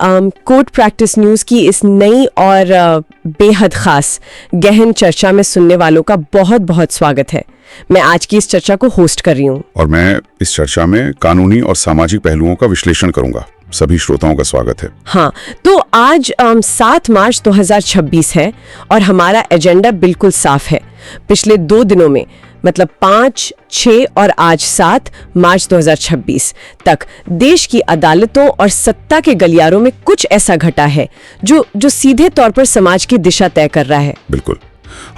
Court practice news की इस नई और बेहद खास गहन चर्चा में सुनने वालों का बहुत बहुत स्वागत है। मैं आज की इस चर्चा को होस्ट कर रही हूँ और मैं इस चर्चा में कानूनी और सामाजिक पहलुओं का विश्लेषण करूंगा। सभी श्रोताओं का स्वागत है। हाँ, तो आज 7 मार्च 2026 है और हमारा एजेंडा बिल्कुल साफ है। पिछले 2 दिनों में मतलब 5, 6 और आज 7 मार्च 2026 तक देश की अदालतों और सत्ता के गलियारों में कुछ ऐसा घटा है जो सीधे तौर पर समाज की दिशा तय कर रहा है। बिल्कुल,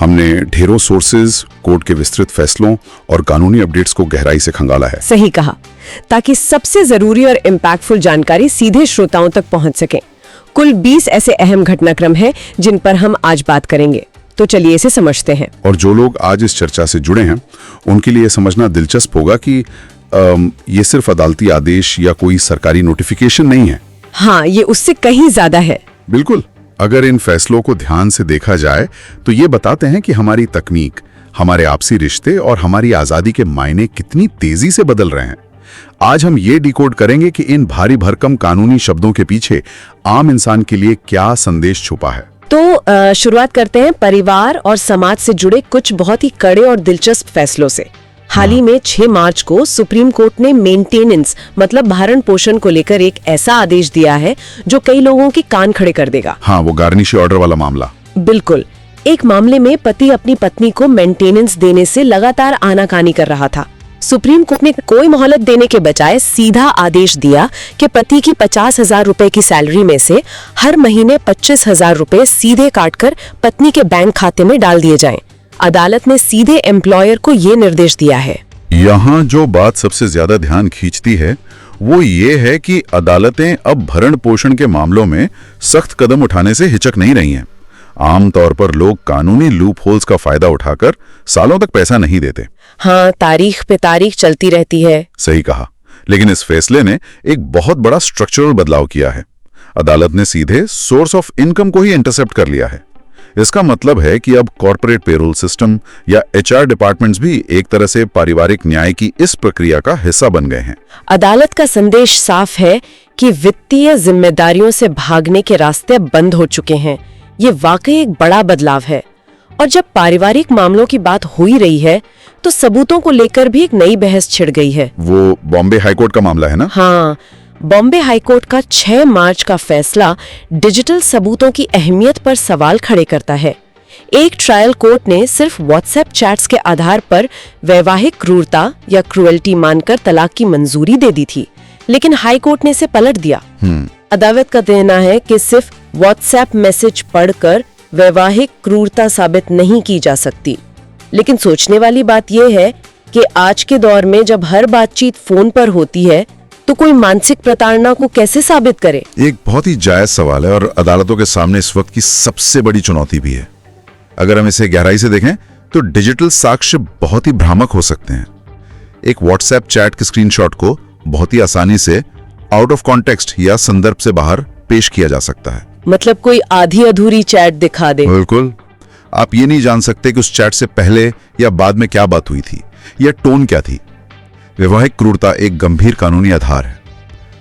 हमने ढेरों सोर्सेज, कोर्ट के विस्तृत फैसलों और कानूनी अपडेट्स को गहराई से खंगाला है। सही कहा, ताकि सबसे जरूरी और इम्पैक्टफुल जानकारी सीधे श्रोताओं तक पहुंच सके। कुल 20 ऐसे अहम घटनाक्रम हैं जिन पर हम आज बात करेंगे, तो चलिए इसे समझते हैं। और जो लोग आज इस चर्चा से जुड़े हैं उनके लिए समझना दिलचस्प होगा कि ये सिर्फ अदालती आदेश या कोई सरकारी नोटिफिकेशन नहीं है। हाँ, ये उससे कहीं ज्यादा है। बिल्कुल, अगर इन फैसलों को ध्यान से देखा जाए तो ये बताते हैं कि हमारी तकनीक, हमारे आपसी रिश्ते और हमारी आजादी के मायने कितनी तेजी से बदल रहे हैं। आज हम ये डिकोड करेंगे कि इन भारी भरकम कानूनी शब्दों के पीछे आम इंसान के लिए क्या संदेश छुपा है। तो शुरुआत करते हैं परिवार और समाज से जुड़े कुछ बहुत ही कड़े और दिलचस्प फैसलों से। हाल ही में 6 मार्च को सुप्रीम कोर्ट ने मेंटेनेंस मतलब भरण पोषण को लेकर एक ऐसा आदेश दिया है जो कई लोगों के कान खड़े कर देगा। हाँ, वो गार्निशी ऑर्डर वाला मामला। बिल्कुल, एक मामले में पति अपनी पत्नी को मेंटेनेंस देने से लगातार आनाकानी कर रहा था। सुप्रीम कोर्ट ने कोई मोहलत देने के बजाय सीधा आदेश दिया कि पति की 50,000 रुपए की सैलरी में से हर महीने 25,000 रुपए सीधे काटकर पत्नी के बैंक खाते में डाल दिए जाएं। अदालत ने सीधे एम्प्लॉयर को ये निर्देश दिया है। यहाँ जो बात सबसे ज्यादा ध्यान खींचती है वो ये है कि अदालतें अब भरण पोषण के मामलों में सख्त कदम उठाने से हिचक नहीं रही हैं। आमतौर पर लोग कानूनी लूप होल्स का फायदा उठाकर सालों तक पैसा नहीं देते। हाँ, तारीख पे तारीख चलती रहती है। सही कहा, लेकिन इस फैसले ने एक बहुत बड़ा स्ट्रक्चरल बदलाव किया है। अदालत ने सीधे सोर्स ऑफ इनकम को ही इंटरसेप्ट कर लिया है। इसका मतलब है कि अब कॉर्पोरेट पेरोल सिस्टम या HR डिपार्टमेंट्स भी एक तरह से पारिवारिक न्याय की इस प्रक्रिया का हिस्सा बन गए हैं। अदालत का संदेश साफ है कि वित्तीय जिम्मेदारियों से भागने के रास्ते बंद हो चुके हैं। ये वाकई एक बड़ा बदलाव है। और जब पारिवारिक मामलों की बात हो ही रही है तो सबूतों को लेकर भी एक नई बहस छिड़ गई है। वो बॉम्बे हाईकोर्ट का मामला है ना? हाँ, बॉम्बे हाईकोर्ट का 6 मार्च का फैसला डिजिटल सबूतों की अहमियत पर सवाल खड़े करता है। एक ट्रायल कोर्ट ने सिर्फ व्हाट्सएप चैट्स के आधार पर वैवाहिक क्रूरता या क्रुएल्टी मानकर तलाक की मंजूरी दे दी थी, लेकिन हाई कोर्ट ने इसे पलट दिया। अदालत का कहना है कि सिर्फ व्हाट्सएप मैसेज पढ़कर वैवाहिक क्रूरता साबित नहीं की जा सकती। लेकिन सोचने वाली बात यह है कि आज के दौर में जब हर बातचीत फोन पर होती है तो कोई मानसिक प्रताड़ना को कैसे साबित करे? एक बहुत ही जायज सवाल है और अदालतों के सामने इस वक्त की सबसे बड़ी चुनौती भी है। अगर हम इसे गहराई से देखें तो डिजिटल साक्ष्य बहुत ही भ्रामक हो सकते हैं। एक व्हाट्सएप चैट के स्क्रीनशॉट को बहुत ही आसानी से आउट ऑफ कॉन्टेक्स्ट या संदर्भ से बाहर पेश किया जा सकता है। मतलब कोई आधी अधूरी चैट दिखा दे। बिल्कुल, आप ये नहीं जान सकते कि उस चैट से पहले या बाद में क्या बात हुई थी या टोन क्या थी। वैवाहिक क्रूरता एक गंभीर कानूनी आधार है।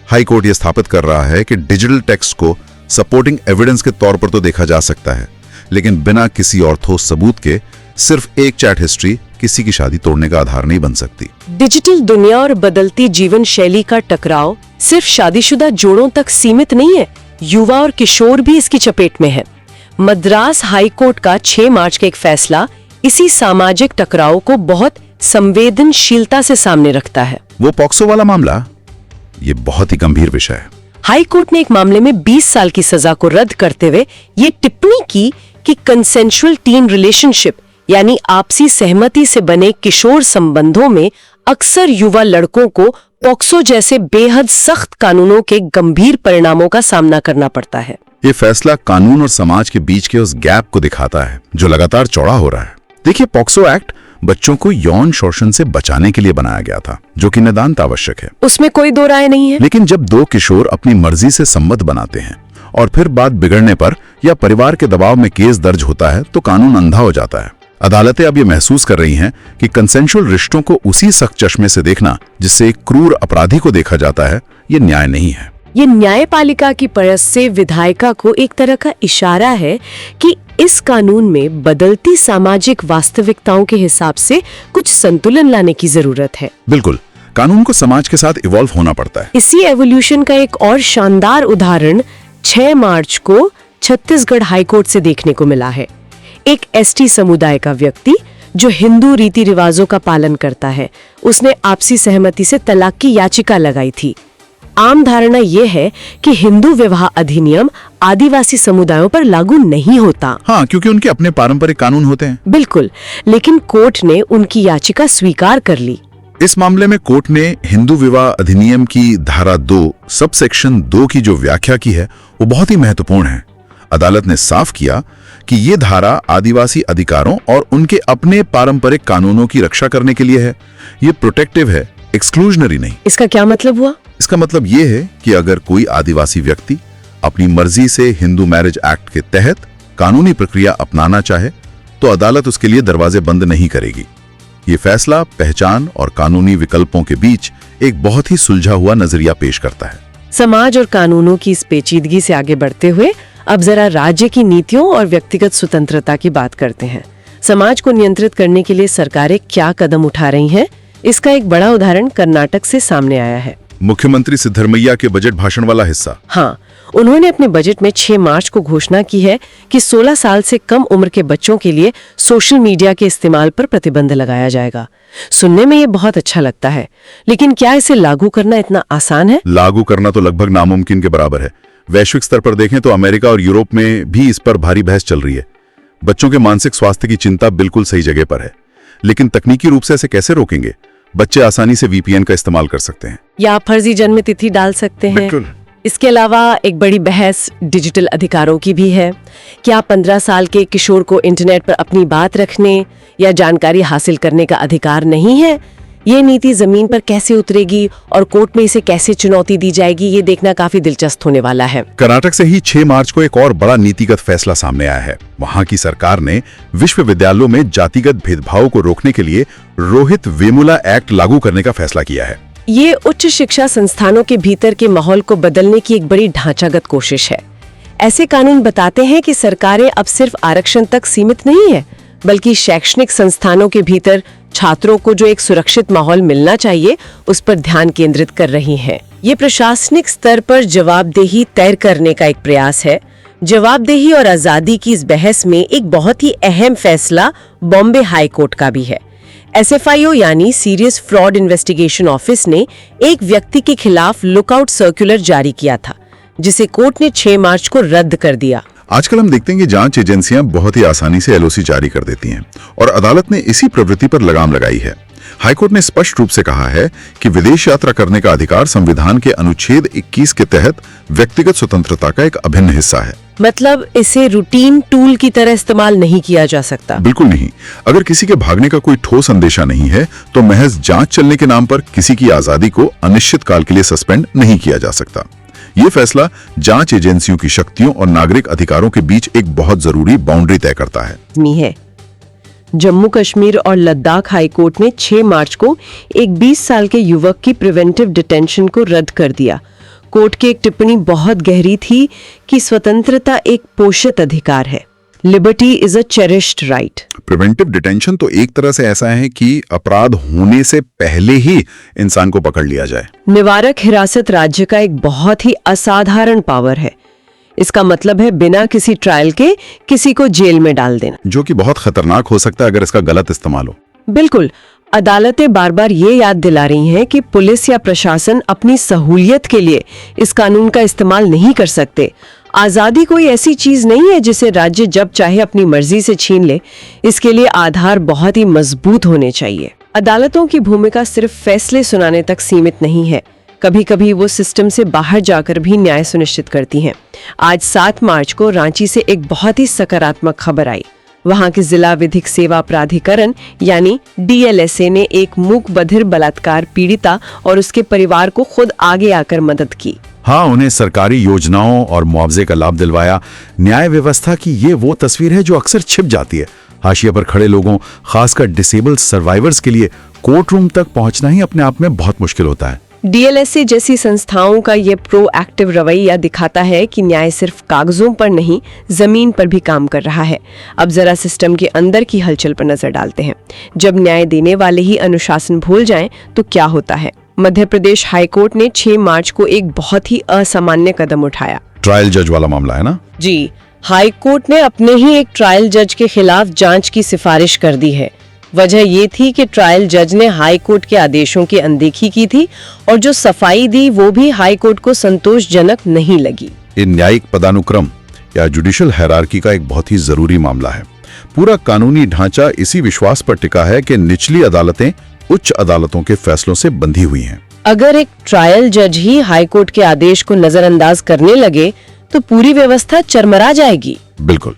हाई कोर्ट यह स्थापित कर रहा है कि डिजिटल टेक्स्ट को सपोर्टिंग एविडेंस के तौर पर तो देखा जा सकता है, लेकिन बिना किसी और ठोस सबूत के सिर्फ एक चैट हिस्ट्री किसी की शादी तोड़ने का आधार नहीं बन सकती। डिजिटल दुनिया और बदलती जीवन शैली का टकराव सिर्फ शादीशुदा जोड़ों तक सीमित नहीं है, युवा और किशोर भी इसकी चपेट में है। मद्रास हाई कोर्ट का 6 मार्च का एक फैसला इसी सामाजिक टकराव को बहुत संवेदनशीलता से सामने रखता है। वो पॉक्सो वाला मामला, ये बहुत ही गंभीर विषय है। हाई कोर्ट ने एक मामले में 20 साल की सजा को रद्द करते हुए ये टिप्पणी की कि कंसेंशुअल टीन रिलेशनशिप यानी आपसी सहमति से बने किशोर संबंधों में अक्सर युवा लड़कों को पॉक्सो जैसे बेहद सख्त कानूनों के गंभीर परिणामों का सामना करना पड़ता है। ये फैसला कानून और समाज के बीच के उस गैप को दिखाता है जो लगातार चौड़ा हो रहा है। देखिए, पॉक्सो एक्ट बच्चों को यौन शोषण से बचाने के लिए बनाया गया था, जो कि नितांत आवश्यक है। उसमें कोई दो राय नहीं है। लेकिन जब 2 किशोर अपनी मर्जी से संबंध बनाते हैं और फिर बात बिगड़ने पर या परिवार के दबाव में केस दर्ज होता है तो कानून अंधा हो जाता है। अदालतें अब ये महसूस कर रही हैं कि कंसेंशुअल रिश्तों को उसी सख्त चश्मे से देखना जिससे एक क्रूर अपराधी को देखा जाता है, ये न्याय नहीं है। ये न्यायपालिका की परस से विधायिका को एक तरह का इशारा है कि इस कानून में बदलती सामाजिक वास्तविकताओं के हिसाब से कुछ संतुलन लाने की जरूरत है। बिल्कुल, कानून को समाज के साथ इवॉल्व होना पड़ता है। इसी एवोल्यूशन का एक और शानदार उदाहरण 6 मार्च को छत्तीसगढ़ हाईकोर्ट से देखने को मिला है। एक एसटी समुदाय का व्यक्ति जो हिंदू रीति रिवाजों का पालन करता है, उसने आपसी सहमति से तलाक की याचिका लगाई थी। आम धारणा यह है कि हिंदू विवाह अधिनियम आदिवासी समुदायों पर लागू नहीं होता। हाँ, क्योंकि उनके अपने पारंपरिक कानून होते हैं। बिल्कुल, लेकिन कोर्ट ने उनकी याचिका स्वीकार कर ली। इस मामले में कोर्ट ने हिंदू विवाह अधिनियम की धारा 2 सबसेक्शन 2 की जो व्याख्या की है वो बहुत ही महत्वपूर्ण है। अदालत ने साफ किया कि ये धारा आदिवासी अधिकारों और उनके अपने पारंपरिक कानूनों की रक्षा करने के लिए है। ये प्रोटेक्टिव है, एक्सक्लूजनरी नहीं। इसका क्या मतलब हुआ? इसका मतलब ये है कि अगर कोई आदिवासी व्यक्ति अपनी मर्जी से हिंदू मैरिज एक्ट के तहत कानूनी प्रक्रिया अपनाना चाहे तो अदालत उसके लिए दरवाजे बंद नहीं करेगी। ये फैसला पहचान और कानूनी विकल्पों के बीच एक बहुत ही सुलझा हुआ नजरिया पेश करता है। समाज और कानूनों की इस पेचीदगी से आगे बढ़ते हुए अब जरा राज्य की नीतियों और व्यक्तिगत स्वतंत्रता की बात करते हैं। समाज को नियंत्रित करने के लिए सरकारें क्या कदम उठा रही हैं? इसका एक बड़ा उदाहरण कर्नाटक से सामने आया है। मुख्यमंत्री सिद्धरमैया के बजट भाषण वाला हिस्सा। हाँ, उन्होंने अपने बजट में 6 मार्च को घोषणा की है कि 16 साल से कम उम्र के बच्चों के लिए सोशल मीडिया के इस्तेमाल पर प्रतिबंध लगाया जाएगा। सुनने में ये बहुत अच्छा लगता है, लेकिन क्या इसे लागू करना इतना आसान है? लागू करना तो लगभग नामुमकिन के बराबर है। वैश्विक स्तर पर देखें तो अमेरिका और यूरोप में भी इस पर भारी बहस चल रही है। बच्चों के मानसिक स्वास्थ्य की चिंता बिल्कुल सही जगह पर है, लेकिन तकनीकी रूप से इसे कैसे रोकेंगे? बच्चे आसानी से VPN का इस्तेमाल कर सकते हैं या फर्जी जन्म तिथि डाल सकते हैं। बिल्कुल। इसके अलावा एक बड़ी बहस डिजिटल अधिकारों की भी है। क्या 15 साल के किशोर को इंटरनेट पर अपनी बात रखने या जानकारी हासिल करने का अधिकार नहीं है? ये नीति जमीन पर कैसे उतरेगी और कोर्ट में इसे कैसे चुनौती दी जाएगी, ये देखना काफी दिलचस्प होने वाला है। कर्नाटक से ही 6 मार्च को एक और बड़ा नीतिगत फैसला सामने आया है। वहां की सरकार ने विश्वविद्यालयों में जातिगत भेदभाव को रोकने के लिए रोहित वेमुला एक्ट लागू करने का फैसला किया है। ये उच्च शिक्षा संस्थानों के भीतर के माहौल को बदलने की एक बड़ी ढांचागत कोशिश है। ऐसे कानून बताते हैं कि सरकारें अब सिर्फ आरक्षण तक सीमित नहीं है, बल्कि शैक्षणिक संस्थानों के भीतर छात्रों को जो एक सुरक्षित माहौल मिलना चाहिए उस पर ध्यान केंद्रित कर रही हैं। ये प्रशासनिक स्तर पर जवाबदेही तय करने का एक प्रयास है। जवाबदेही और आजादी की इस बहस में एक बहुत ही अहम फैसला बॉम्बे हाई कोर्ट का भी है। SFIO यानी सीरियस फ्रॉड इन्वेस्टिगेशन ऑफिस ने एक व्यक्ति के खिलाफ लुकआउट सर्कुलर जारी किया था, जिसे कोर्ट ने 6 मार्च को रद्द कर दिया। आजकल हम देखते हैं कि जांच एजेंसियां बहुत ही आसानी से LOC जारी कर देती हैं और अदालत ने इसी प्रवृत्ति पर लगाम लगाई है। हाईकोर्ट ने स्पष्ट रूप से कहा है कि विदेश यात्रा करने का अधिकार संविधान के अनुच्छेद 21 के तहत व्यक्तिगत स्वतंत्रता का एक अभिन्न हिस्सा है। मतलब इसे रूटीन टूल की तरह इस्तेमाल नहीं किया जा सकता? बिल्कुल नहीं। अगर किसी के भागने का कोई ठोस अंदेशा नहीं है तो महज जांच चलने के नाम पर किसी की आजादी को अनिश्चित काल के लिए सस्पेंड नहीं किया जा सकता। ये फैसला जांच एजेंसियों की शक्तियों और नागरिक अधिकारों के बीच एक बहुत जरूरी बाउंड्री तय करता है। जम्मू कश्मीर और लद्दाख हाईकोर्ट ने 6 मार्च को एक 20 साल के युवक की प्रिवेंटिव डिटेंशन को रद्द कर दिया। कोर्ट की एक टिप्पणी बहुत गहरी थी कि स्वतंत्रता एक पोषित अधिकार है। Liberty is a cherished right. Preventive detention तो एक तरह से ऐसा है कि अपराध होने से पहले ही इंसान को पकड़ लिया जाए। निवारक हिरासत राज्य का एक बहुत ही असाधारण पावर है। इसका मतलब है बिना किसी ट्रायल के किसी को जेल में डाल देना, जो कि बहुत खतरनाक हो सकता है अगर इसका गलत इस्तेमाल हो। बिल्कुल। अदालतें बार बार ये याद दिला रही हैं कि पुलिस या प्रशासन अपनी सहूलियत के लिए इस कानून का इस्तेमाल नहीं कर सकते। आजादी कोई ऐसी चीज नहीं है जिसे राज्य जब चाहे अपनी मर्जी से छीन ले। इसके लिए आधार बहुत ही मजबूत होने चाहिए। अदालतों की भूमिका सिर्फ फैसले सुनाने तक सीमित नहीं है, कभी कभी वो सिस्टम से बाहर जाकर भी न्याय सुनिश्चित करती हैं। आज 7 मार्च को रांची से एक बहुत ही सकारात्मक खबर आई। वहां के जिला विधिक सेवा प्राधिकरण यानी DLSA ने एक मूक बधिर बलात्कार पीड़िता और उसके परिवार को खुद आगे आकर मदद की। हाँ, उन्हें सरकारी योजनाओं और मुआवजे का लाभ दिलवाया। न्याय व्यवस्था की ये वो तस्वीर है जो अक्सर छिप जाती है। हाशिया पर खड़े लोगों, खासकर डिसेबल्ड सर्वाइवर्स के लिए कोर्ट रूम तक पहुंचना ही अपने आप में बहुत मुश्किल होता है। डीएलएसए जैसी संस्थाओं का ये प्रोएक्टिव रवैया दिखाता है कि न्याय सिर्फ कागजों पर नहीं, जमीन पर भी काम कर रहा है। अब जरा सिस्टम के अंदर की हलचल पर नजर डालते हैं। जब न्याय देने वाले ही अनुशासन भूल जाएं, तो क्या होता है? मध्य प्रदेश हाईकोर्ट ने 6 मार्च को एक बहुत ही असामान्य कदम उठाया। ट्रायल जज वाला मामला है ना? जी, हाईकोर्ट ने अपने ही एक ट्रायल जज के खिलाफ जांच की सिफारिश कर दी है। वजह ये थी कि ट्रायल जज ने हाई कोर्ट के आदेशों की अनदेखी की थी और जो सफाई दी वो भी हाई कोर्ट को संतोषजनक नहीं लगी। ये न्यायिक पदानुक्रम या जुडिशियल हायरार्की का एक बहुत ही जरूरी मामला है। पूरा कानूनी ढांचा इसी विश्वास पर टिका है कि निचली अदालतें उच्च अदालतों के फैसलों से बंधी हुई हैं। अगर एक ट्रायल जज ही हाई कोर्ट के आदेश को नजरअंदाज करने लगे तो पूरी व्यवस्था चरमरा जाएगी। बिल्कुल,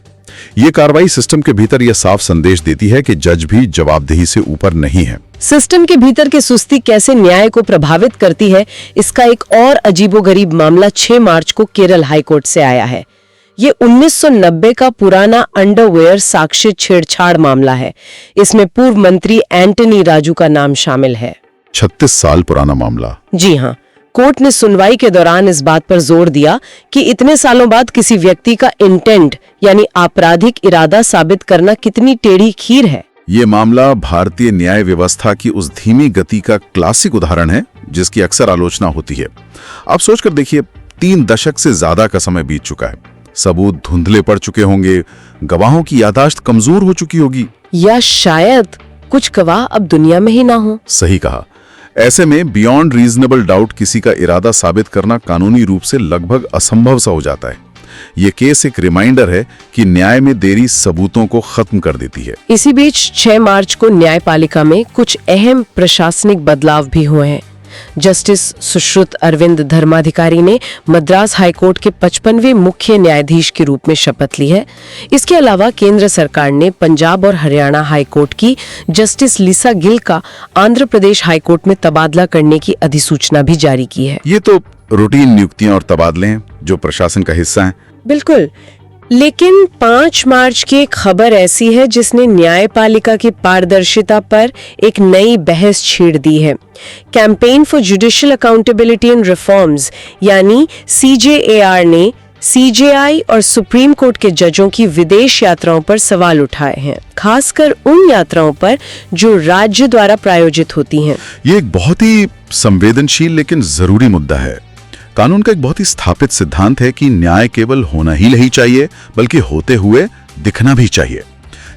ये कार्रवाई सिस्टम के भीतर यह साफ संदेश देती है कि जज भी जवाबदेही से ऊपर नहीं है। सिस्टम के भीतर की सुस्ती कैसे न्याय को प्रभावित करती है, इसका एक और अजीबोगरीब मामला 6 मार्च को केरल हाईकोर्ट से आया है। ये 1990 का पुराना अंडरवेयर साक्ष्य छेड़छाड़ मामला है। इसमें पूर्व मंत्री एंटनी राजू का नाम शामिल है। 36 साल पुराना मामला। जी हाँ, कोर्ट ने सुनवाई के दौरान इस बात पर जोर दिया कि इतने सालों बाद किसी व्यक्ति का इंटेंट यानी आपराधिक इरादा साबित करना कितनी टेढ़ी खीर है। ये मामला भारतीय न्याय व्यवस्था की उस धीमी गति का क्लासिक उदाहरण है जिसकी अक्सर आलोचना होती है। आप सोचकर देखिए, 3 दशक से ज्यादा का समय बीत चुका है। सबूत धुंधले पड़ चुके होंगे, गवाहों की याददाश्त कमजोर हो चुकी होगी, या शायद कुछ गवाह अब दुनिया में ही ना हो। सही कहा। ऐसे में बियॉन्ड रीजनेबल डाउट किसी का इरादा साबित करना कानूनी रूप से लगभग असंभव सा हो जाता है। ये केस एक रिमाइंडर है कि न्याय में देरी सबूतों को खत्म कर देती है। इसी बीच 6 मार्च को न्यायपालिका में कुछ अहम प्रशासनिक बदलाव भी हुए हैं। जस्टिस सुश्रुत अरविंद धर्माधिकारी ने मद्रास हाईकोर्ट के 55वें मुख्य न्यायाधीश के रूप में शपथ ली है। इसके अलावा केंद्र सरकार ने पंजाब और हरियाणा हाईकोर्ट की जस्टिस लिसा गिल का आंध्र प्रदेश हाईकोर्ट में तबादला करने की अधिसूचना भी जारी की है। ये तो रूटीन नियुक्तियां और तबादले हैं जो प्रशासन का हिस्सा हैं। बिल्कुल, लेकिन 5 मार्च की एक खबर ऐसी है जिसने न्यायपालिका की पारदर्शिता पर एक नई बहस छेड़ दी है। Campaign for judicial accountability and reforms यानी CJAR ने CJI और सुप्रीम कोर्ट के जजों की विदेश यात्राओं पर सवाल उठाए हैं, खासकर उन यात्राओं पर जो राज्य द्वारा प्रायोजित होती हैं। ये एक बहुत ही संवेदनशील लेकिन जरूरी मुद्दा है। कानून का एक बहुत ही स्थापित सिद्धांत है कि न्याय केवल होना ही नहीं चाहिए, बल्कि होते हुए दिखना भी चाहिए।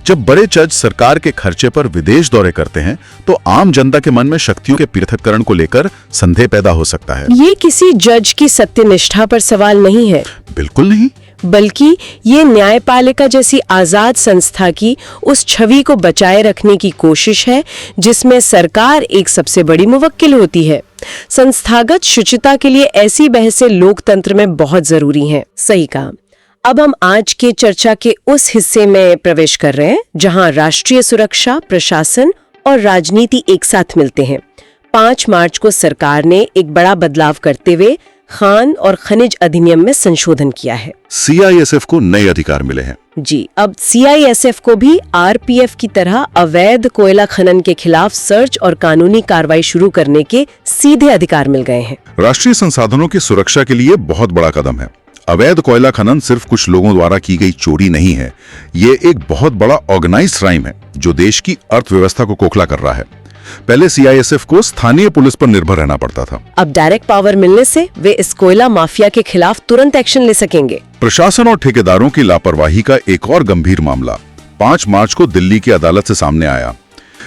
जब बड़े जज सरकार के खर्चे पर विदेश दौरे करते हैं तो आम जनता के मन में शक्तियों के पृथक्करण को लेकर संदेह पैदा हो सकता है। ये किसी जज की सत्यनिष्ठा पर सवाल नहीं है, बिल्कुल नहीं, बल्कि ये न्यायपालिका जैसी आजाद संस्था की उस छवि को बचाए रखने की कोशिश है जिसमें सरकार एक सबसे बड़ी मुवक्किल होती है। संस्थागत शुचिता के लिए ऐसी बहसें लोकतंत्र में बहुत जरूरी हैं। सही कहा। अब हम आज के चर्चा के उस हिस्से में प्रवेश कर रहे हैं जहां राष्ट्रीय सुरक्षा, प्रशासन और राजनीति एक साथ मिलते हैं। 5 मार्च को सरकार ने एक बड़ा बदलाव करते हुए खान और खनिज अधिनियम में संशोधन किया है। CISF को नए अधिकार मिले हैं। जी, अब CISF को भी RPF की तरह अवैध कोयला खनन के खिलाफ सर्च और कानूनी कार्रवाई शुरू करने के सीधे अधिकार मिल गए हैं। राष्ट्रीय संसाधनों की सुरक्षा के लिए बहुत बड़ा कदम है। अवैध कोयला खनन सिर्फ कुछ लोगों द्वारा की गई चोरी नहीं है, ये एक बहुत बड़ा ऑर्गेनाइज्ड क्राइम है जो देश की अर्थव्यवस्था को खोखला कर रहा है। पहले CISF को स्थानीय पुलिस पर निर्भर रहना पड़ता था। अब डायरेक्ट पावर मिलने से वे इस कोयला माफिया के खिलाफ तुरंत एक्शन ले सकेंगे। प्रशासन और ठेकेदारों की लापरवाही का एक और गंभीर मामला 5 मार्च को दिल्ली की अदालत से सामने आया।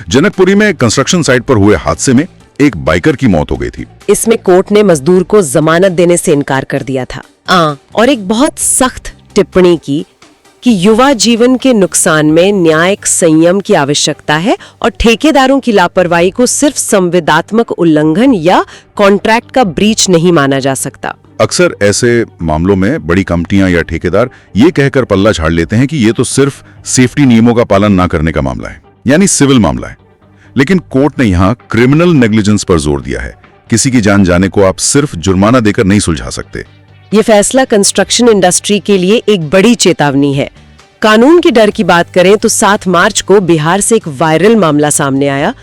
जनकपुरी में कंस्ट्रक्शन साइट पर हुए हादसे में एक बाइकर की मौत हो गई थी। इसमें कोर्ट ने मजदूर को जमानत देने से इनकार कर दिया था और एक बहुत सख्त टिप्पणी की कि युवा जीवन के नुकसान में न्यायिक संयम की आवश्यकता है और ठेकेदारों की लापरवाही को सिर्फ संविदात्मक उल्लंघन या कॉन्ट्रैक्ट का ब्रीच नहीं माना जा सकता। अक्सर ऐसे मामलों में बड़ी कंपनियां या ठेकेदार ये कहकर पल्ला झाड़ लेते हैं कि ये तो सिर्फ सेफ्टी नियमों का पालन ना करने का मामला है, यानी सिविल मामला है। लेकिन कोर्ट ने यहाँ क्रिमिनल नेग्लिजेंस पर जोर दिया है। किसी की जान जाने को आप सिर्फ जुर्माना देकर नहीं सुलझा सकते। ये फैसला कंस्ट्रक्शन इंडस्ट्री के लिए एक बड़ी चेतावनी है। कानून के डर की बात करें तो 7 मार्च को बिहार से एक वायरल मामला सामने आया।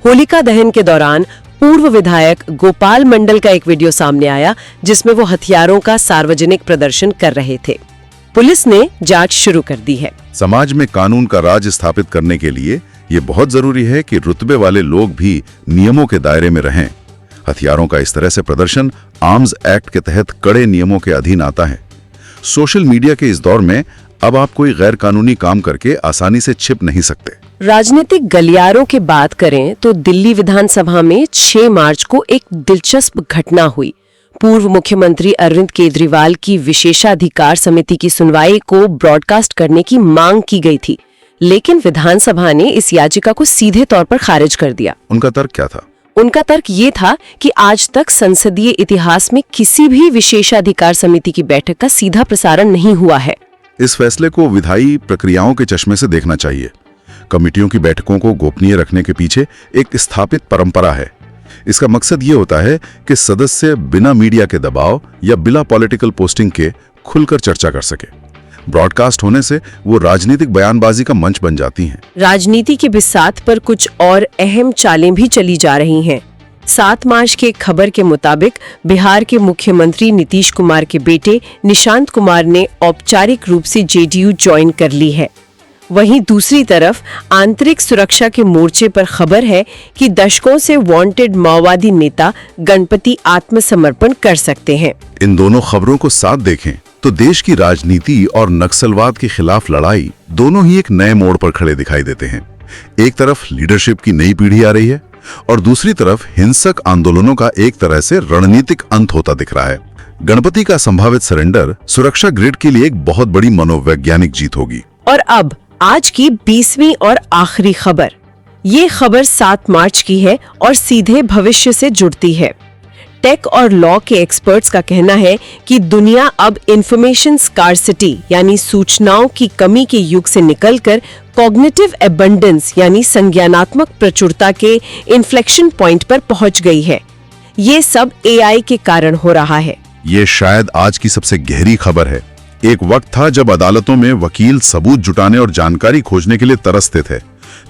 होलिका दहन के दौरान पूर्व विधायक गोपाल मंडल का एक वीडियो सामने आया जिसमें वो हथियारों का सार्वजनिक प्रदर्शन कर रहे थे। पुलिस ने जांच शुरू कर दी है। समाज में कानून का राज स्थापित करने के लिए ये बहुत जरूरी है कि रुतबे वाले लोग भी नियमों के दायरे में रहें। हथियारों का इस तरह से प्रदर्शन आर्म्स एक्ट के तहत कड़े नियमों के अधीन आता है। सोशल मीडिया के इस दौर में अब आप कोई गैर कानूनी काम करके आसानी से छिप नहीं सकते। राजनीतिक गलियारों की बात करें तो दिल्ली विधानसभा में 6 मार्च को एक दिलचस्प घटना हुई। पूर्व मुख्यमंत्री अरविंद केजरीवाल की विशेषाधिकार समिति की सुनवाई को ब्रॉडकास्ट करने की मांग की गई थी, लेकिन विधानसभा ने इस याचिका को सीधे तौर पर खारिज कर दिया। उनका तर्क क्या था? उनका तर्क ये था कि आज तक संसदीय इतिहास में किसी भी विशेषाधिकार समिति की बैठक का सीधा प्रसारण नहीं हुआ है। इस फैसले को विधायी प्रक्रियाओं के चश्मे से देखना चाहिए। कमेटियों की बैठकों को गोपनीय रखने के पीछे एक स्थापित परंपरा है। इसका मकसद ये होता है कि सदस्य बिना मीडिया के दबाव या बिना पॉलिटिकल पोस्टिंग के खुलकर चर्चा कर सके। ब्रॉडकास्ट होने से वो राजनीतिक बयानबाजी का मंच बन जाती हैं। राजनीति के बिसात पर कुछ और अहम चालें भी चली जा रही हैं। 7 मार्च के खबर के मुताबिक बिहार के मुख्यमंत्री नीतीश कुमार के बेटे निशांत कुमार ने औपचारिक रूप से जेडीयू ज्वाइन कर ली है। वहीं दूसरी तरफ आंतरिक सुरक्षा के मोर्चे पर खबर है कि दशकों से वांटेड माओवादी नेता गणपति आत्मसमर्पण कर सकते हैं। इन दोनों खबरों को साथ देखें तो देश की राजनीति और नक्सलवाद के खिलाफ लड़ाई दोनों ही एक नए मोड़ पर खड़े दिखाई देते हैं। एक तरफ लीडरशिप की नई पीढ़ी आ रही है और दूसरी तरफ हिंसक आंदोलनों का एक तरह से रणनीतिक अंत होता दिख रहा है। गणपति का संभावित सरेंडर सुरक्षा ग्रिड के लिए एक बहुत बड़ी मनोवैज्ञानिक जीत होगी। और अब आज की 20वीं और आखिरी खबर। ये खबर 7 मार्च की है और सीधे भविष्य से जुड़ती है। टेक और लॉ के एक्सपर्ट्स का कहना है कि दुनिया अब इंफॉर्मेशन स्कार्सिटी यानी सूचनाओं की कमी के युग से निकलकर कॉग्निटिव एबंडेंस यानी संज्ञानात्मक प्रचुरता के इन्फ्लेक्शन पॉइंट पर पहुंच गई है। ये सब एआई के कारण हो रहा है। ये शायद आज की सबसे गहरी खबर है। एक वक्त था जब अदालतों में वकील सबूत जुटाने और जानकारी खोजने के लिए तरसते थे,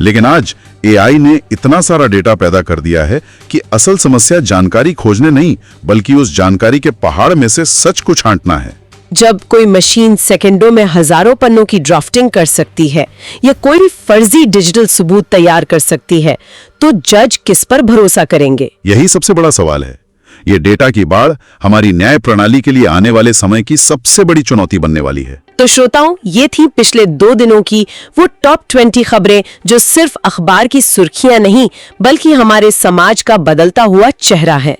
लेकिन आज एआई ने इतना सारा डेटा पैदा कर दिया है कि असल समस्या जानकारी खोजने नहीं बल्कि उस जानकारी के पहाड़ में से सच को छांटना है। जब कोई मशीन सेकंडों में हजारों पन्नों की ड्राफ्टिंग कर सकती है या कोई फर्जी डिजिटल सबूत तैयार कर सकती है, तो जज किस पर भरोसा करेंगे? यही सबसे बड़ा सवाल है। ये डेटा की बाढ़ हमारी न्याय प्रणाली के लिए आने वाले समय की सबसे बड़ी चुनौती बनने वाली है। तो श्रोताओं, ये थी पिछले 2 दिनों की वो टॉप 20 खबरें जो सिर्फ अखबार की सुर्खियां नहीं बल्कि हमारे समाज का बदलता हुआ चेहरा है।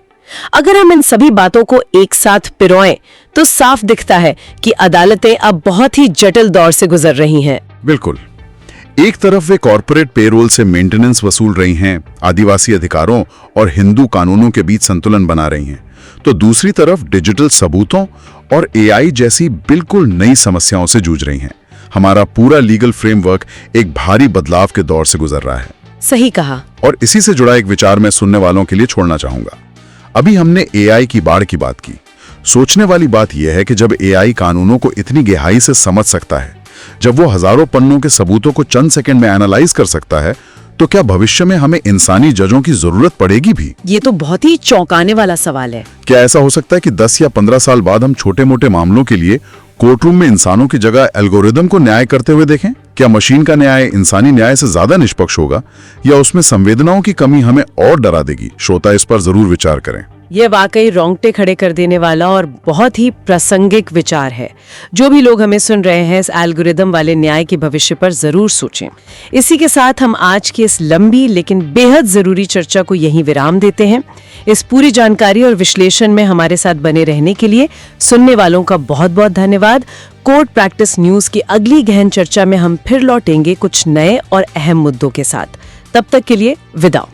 अगर हम इन सभी बातों को एक साथ पिरोएं तो साफ दिखता है कि अदालतें अब बहुत ही जटिल दौर से गुजर रही हैं। बिल्कुल। एक तरफ वे कॉर्पोरेट पेरोल से मेंटेनेंस वसूल रही हैं, आदिवासी अधिकारों और हिंदू कानूनों के बीच संतुलन बना रही हैं, तो दूसरी तरफ डिजिटल सबूतों और एआई जैसी बिल्कुल नई समस्याओं से जूझ रही हैं। हमारा पूरा लीगल फ्रेमवर्क एक भारी बदलाव के दौर से गुजर रहा है। सही कहा। और इसी से जुड़ा एक विचार मैं सुनने वालों के लिए छोड़ना चाहूंगा। अभी हमने एआई की बाढ़ की बात की। सोचने वाली बात यह है कि जब एआई कानूनों को इतनी गहराई से समझ सकता है, जब वो हजारों पन्नों के सबूतों को चंद सेकंड में एनालाइज कर सकता है, तो क्या भविष्य में हमें इंसानी जजों की जरूरत पड़ेगी भी? ये तो बहुत ही चौंकाने वाला सवाल है। क्या ऐसा हो सकता है कि 10 या 15 साल बाद हम छोटे मोटे मामलों के लिए कोर्टरूम में इंसानों की जगह एल्गोरिदम को न्याय करते हुए देखें? क्या मशीन का न्याय इंसानी न्याय से ज्यादा निष्पक्ष होगा या उसमें संवेदनाओं की कमी हमें और डरा देगी? श्रोता इस पर जरूर विचार करें। ये वाकई रोंगटे खड़े कर देने वाला और बहुत ही प्रासंगिक विचार है। जो भी लोग हमें सुन रहे हैं, इस एल्गोरिदम वाले न्याय के भविष्य पर जरूर सोचें। इसी के साथ हम आज की इस लंबी लेकिन बेहद जरूरी चर्चा को यहीं विराम देते हैं। इस पूरी जानकारी और विश्लेषण में हमारे साथ बने रहने के लिए सुनने वालों का बहुत बहुत धन्यवाद। कोर्ट प्रैक्टिस न्यूज की अगली गहन चर्चा में हम फिर लौटेंगे कुछ नए और अहम मुद्दों के साथ। तब तक के लिए विदा।